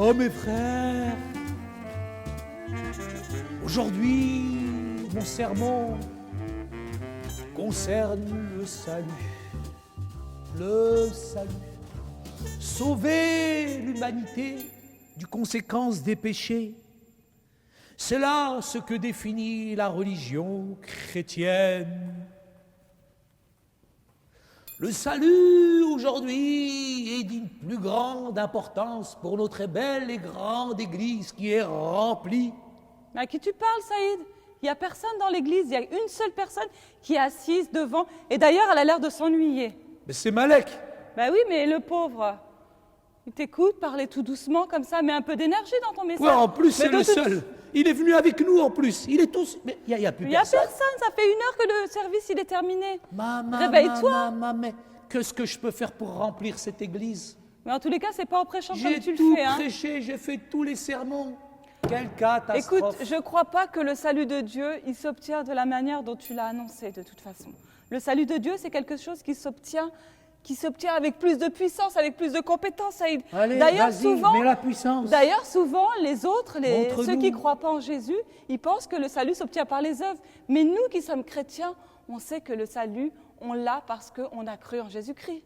Oh mes frères, aujourd'hui, mon sermon concerne le salut. Le salut. Sauver l'humanité du conséquence des péchés. C'est là ce que définit la religion chrétienne. Le salut aujourd'hui est d'une plus grande importance pour notre belle et grande Église qui est remplie. Mais à qui tu parles, Saïd? Il n'y a personne dans l'église, il y a une seule personne qui est assise devant. Et d'ailleurs, elle a l'air de s'ennuyer. Mais c'est Malek. Ben oui, mais le pauvre, il t'écoute parler tout doucement comme ça, mais un peu d'énergie dans ton message. Ouais, en plus, c'est Mais le seul. Il est venu avec nous en plus. Il est tous. Mais il n'y a plus Il n'y a personne. personne, ça fait 1 heure que le service il est terminé. Maman, Réveille-toi. mais qu'est-ce que je peux faire pour remplir cette église? Mais en tous les cas, c'est pas en prêchant J'ai comme tu le tout fais. Hein. prêché, j'ai fait tous les sermons. Quelle catastrophe. Écoute, je ne crois pas que le salut de Dieu, il s'obtient de la manière dont tu l'as annoncé de toute façon. Le salut de Dieu, c'est quelque chose qui s'obtient avec plus de puissance, avec plus de compétence. Allez, D'ailleurs, vas-y, souvent, mets la puissance. D'ailleurs, souvent, les autres, Montre-nous. ceux qui ne croient pas en Jésus, ils pensent que le salut s'obtient par les œuvres. Mais nous qui sommes chrétiens, on sait que le salut, on l'a parce qu'on a cru en Jésus-Christ.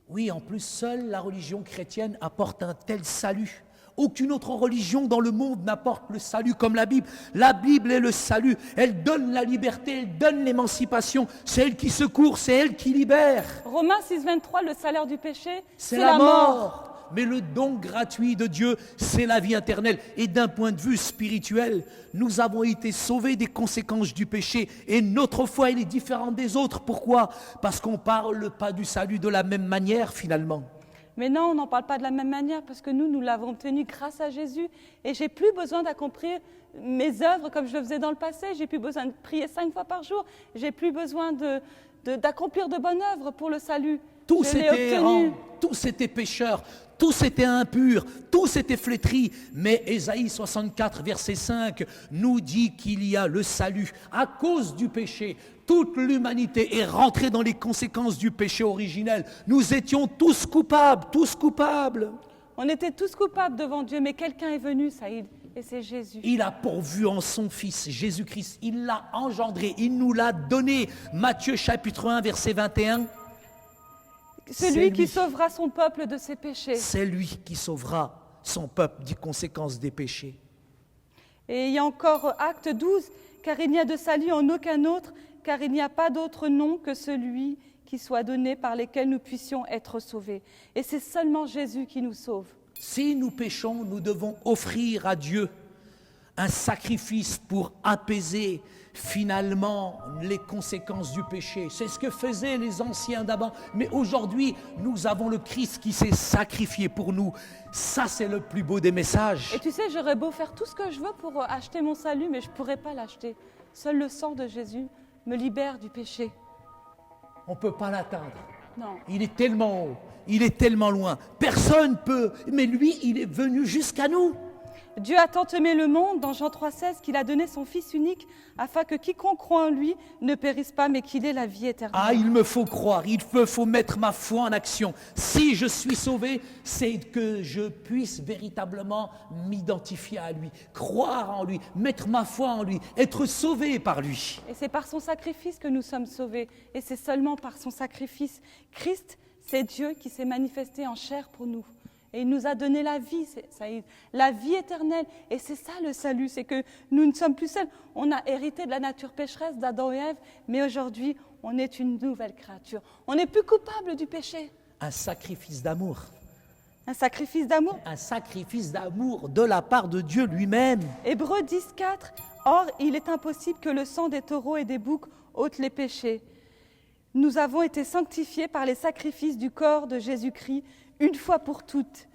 Oui, en plus, seule la religion chrétienne apporte un tel salut. Aucune autre religion dans le monde n'apporte le salut comme la Bible. La Bible est le salut. Elle donne la liberté, elle donne l'émancipation. C'est elle qui secourt, c'est elle qui libère. Romains 6, 23, le salaire du péché, C'est la mort. Mais le don gratuit de Dieu, c'est la vie éternelle. Et d'un point de vue spirituel, nous avons été sauvés des conséquences du péché. Et notre foi, elle est différente des autres. Pourquoi? Parce qu'on ne parle pas du salut de la même manière, finalement. Mais non, on n'en parle pas de la même manière parce que nous l'avons obtenu grâce à Jésus. Et j'ai plus besoin d'accomplir mes œuvres comme je le faisais dans le passé. J'ai plus besoin de prier 5 fois par jour. J'ai plus besoin d'accomplir de bonnes œuvres pour le salut. Tous étaient errants, tous étaient pécheurs, tous étaient impurs, tous étaient flétris. Mais Ésaïe 64, verset 5, nous dit qu'il y a le salut à cause du péché. Toute l'humanité est rentrée dans les conséquences du péché originel. Nous étions tous coupables, tous coupables. On était tous coupables devant Dieu, mais quelqu'un est venu, Saïd, et c'est Jésus. Il a pourvu en son Fils, Jésus-Christ. Il l'a engendré, il nous l'a donné. Matthieu chapitre 1, verset 21. Celui qui sauvera son peuple de ses péchés. C'est lui qui sauvera son peuple des conséquences des péchés. Et il y a encore Acte 12, car il n'y a de salut en aucun autre, car il n'y a pas d'autre nom que celui qui soit donné par lequel nous puissions être sauvés. Et c'est seulement Jésus qui nous sauve. Si nous péchons, nous devons offrir à Dieu un sacrifice pour apaiser finalement les conséquences du péché. C'est ce que faisaient les anciens d'avant. Mais aujourd'hui, nous avons le Christ qui s'est sacrifié pour nous. Ça, c'est le plus beau des messages. Et tu sais, j'aurais beau faire tout ce que je veux pour acheter mon salut, mais je ne pourrais pas l'acheter. Seul le sang de Jésus me libère du péché. On ne peut pas l'atteindre. Non. Il est tellement haut, il est tellement loin. Personne ne peut. Mais lui, il est venu jusqu'à nous. Dieu a tant aimé le monde, dans Jean 3,16, qu'il a donné son Fils unique, afin que quiconque croit en lui ne périsse pas, mais qu'il ait la vie éternelle. Ah, il me faut croire, il faut mettre ma foi en action. Si je suis sauvé, c'est que je puisse véritablement m'identifier à lui, croire en lui, mettre ma foi en lui, être sauvé par lui. Et c'est par son sacrifice que nous sommes sauvés. Et c'est seulement par son sacrifice. Christ, c'est Dieu qui s'est manifesté en chair pour nous. Et il nous a donné la vie, Saïd, la vie éternelle. Et c'est ça le salut, c'est que nous ne sommes plus seuls. On a hérité de la nature pécheresse d'Adam et Ève, mais aujourd'hui, on est une nouvelle créature. On n'est plus coupable du péché. Un sacrifice d'amour. Un sacrifice d'amour. Un sacrifice d'amour de la part de Dieu lui-même. Hébreux 10, 4. Or, il est impossible que le sang des taureaux et des boucs ôte les péchés. Nous avons été sanctifiés par les sacrifices du corps de Jésus-Christ, une fois pour toutes,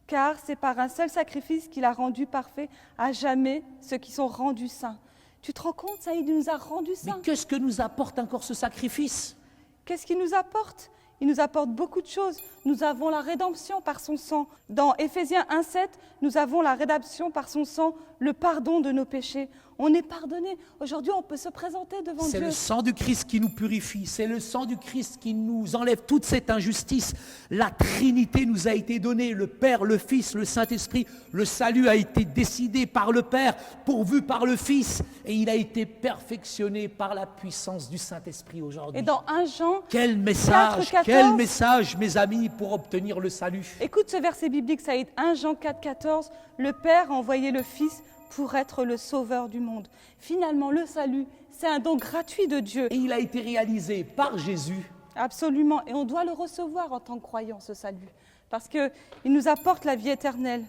car c'est par un seul sacrifice qu'il a rendu parfait à jamais ceux qui sont rendus saints. Tu te rends compte, ça, il nous a rendus saints. Mais qu'est-ce que nous apporte encore ce sacrifice? Qu'est-ce qu'il nous apporte? il nous apporte beaucoup de choses. Nous avons la rédemption par son sang. Dans Éphésiens 1,7, nous avons la rédemption par son sang, le pardon de nos péchés. On est pardonné. Aujourd'hui, on peut se présenter devant C'est Dieu. le sang du Christ qui nous purifie. C'est le sang du Christ qui nous enlève toute cette injustice. La Trinité nous a été donnée, le Père, le Fils, le Saint-Esprit. Le salut a été décidé par le Père, pourvu par le Fils. Et il a été perfectionné par la puissance du Saint-Esprit aujourd'hui. Et dans 1 Jean, Quel message, 4, 14. quel message, mes amis, pour obtenir le salut. écoute ce verset biblique, Saïd, 1 Jean 4, 14. Le Père a envoyé le Fils pour être le sauveur du monde. Finalement, le salut, c'est un don gratuit de Dieu. Et il a été réalisé par Jésus. Absolument. Et on doit le recevoir en tant que croyant, ce salut. Parce qu'il nous apporte la vie éternelle.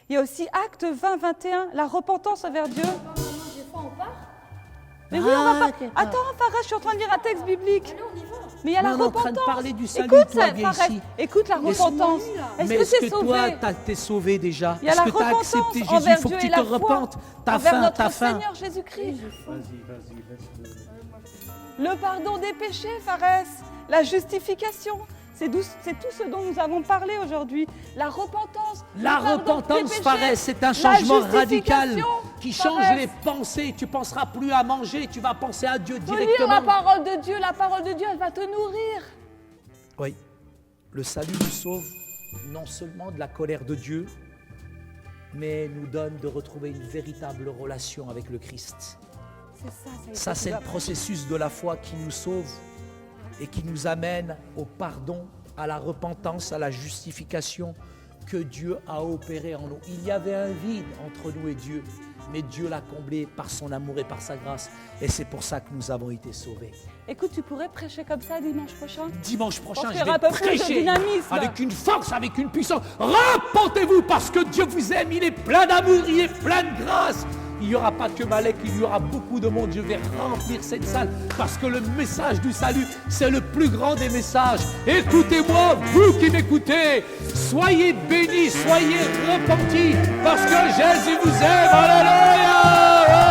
Il y a aussi Acte 20, 21, la repentance envers Dieu. Des fois, on part. Mais oui, on va pas... d'accord. Attends, Fares, je suis en train de lire un texte biblique. Allez, on y va. Mais il y a la Mais on est en train de repentance. parler du salut, écoute, toi, ça, viens Fares, ici. écoute la Est-ce- repentance. Mais Est-ce que tu es toi, sauvé? t'es sauvé déjà? Il y a Est-ce la que tu as repentance accepté Jésus? envers Il faut Dieu que tu et te la foi repentes. T'as envers faim, notre t'as faim. Seigneur Jésus-Christ. Vas-y, Le pardon des péchés, Fares. La justification. C'est tout ce dont nous avons parlé aujourd'hui. La repentance. La le pardon des repentance, péchés, Fares, c'est un la changement radical justification, qui change Fares. les pensées. Tu penseras plus à manger, tu vas penser à Dieu Faut lire la directement. parole de Dieu. La parole de Dieu, elle va te nourrir. Oui, le salut nous sauve non seulement de la colère de Dieu, mais nous donne de retrouver une véritable relation avec le Christ. C'est ça, Ça, c'est le processus de la foi qui nous sauve et qui nous amène au pardon, à la repentance, à la justification que Dieu a opéré en nous. Il y avait un vide entre nous et Dieu, mais Dieu l'a comblé par son amour et par sa grâce. Et c'est pour ça que nous avons été sauvés. Écoute, tu pourrais prêcher comme ça dimanche prochain? Dimanche prochain, Parce je qu'il y aura vais un peu plus de prêcher dynamisme. avec une force, avec une puissance. Repentez-vous parce que Dieu vous aime, il est plein d'amour, il est plein de grâce. Il n'y aura pas que Malek, il y aura beaucoup de monde. Je vais remplir cette salle parce que le message du salut, c'est le plus grand des messages. Écoutez-moi, vous qui m'écoutez, soyez bénis, soyez repentis parce que Jésus vous aime. Alléluia!